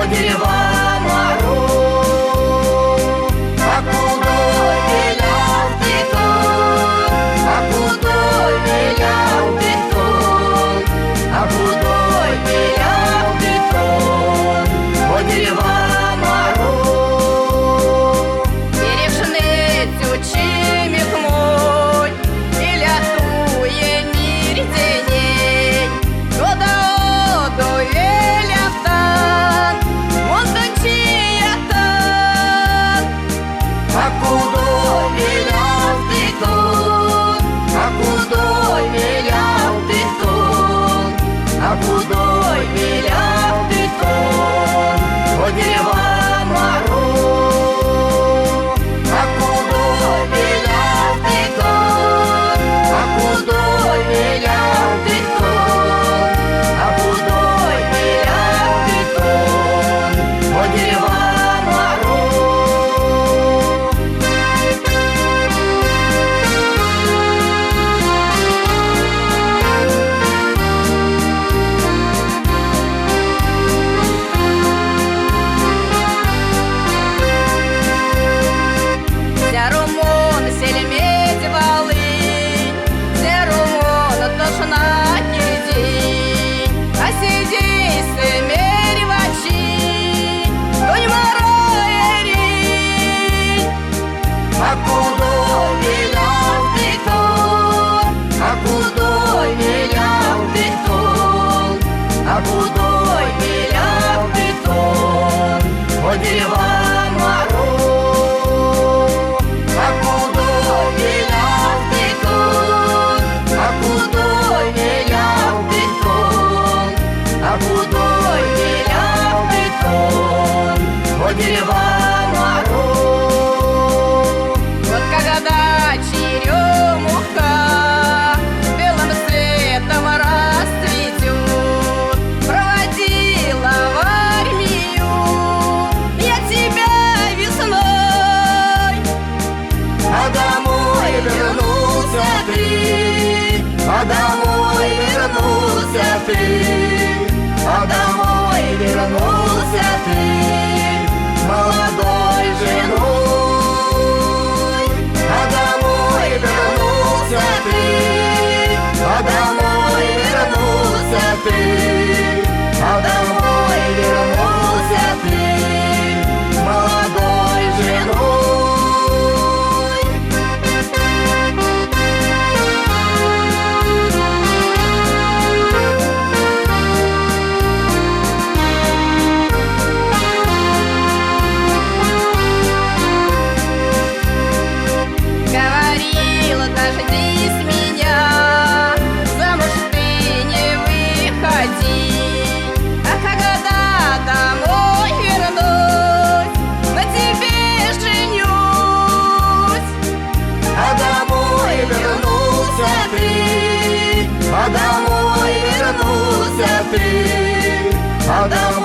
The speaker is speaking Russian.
по деревам ору. А кудой вилял бетон, а кудой вилял бетон, а кудой вилял бетон, по деревам ору. Бережны тючимик мой, и лятує мир деней, года оду велятан, монточиятан. А кудой вилял бетон, а кудой вилял бетон, а кудой вилял бетон, по деревам ору. А кудой вилял бетон, а кудой вилял бетон, а кудой вилял бетон, по деревам ору. Зярумон селемедь Волынь, зярумон тошна кирдень, а сидей семерь вачи, тонь мороерень. А кудой вилял бетон, а кудой вилял бетон, а кудой вилял бетон, по деревам ору. А кудой вилял бетон, а кудой вилял бетон, а кудой вилял бетон, по деревам ору. Вот когда черемуха белым светом расцветет, проводила в армию я тебя весной. А домой вернулся ты, а домой вернулся ты, а домой вернулся ты, молодой женой. А домой вернулся ты, а домой вернулся ты, а домой вернулся ты, молодой женой. Говорила, дождись меня, замуж ты не выходи, а когда домой вернусь, на тебе женюсь. А домой вернулся ты, а домой вернулся ты, а домой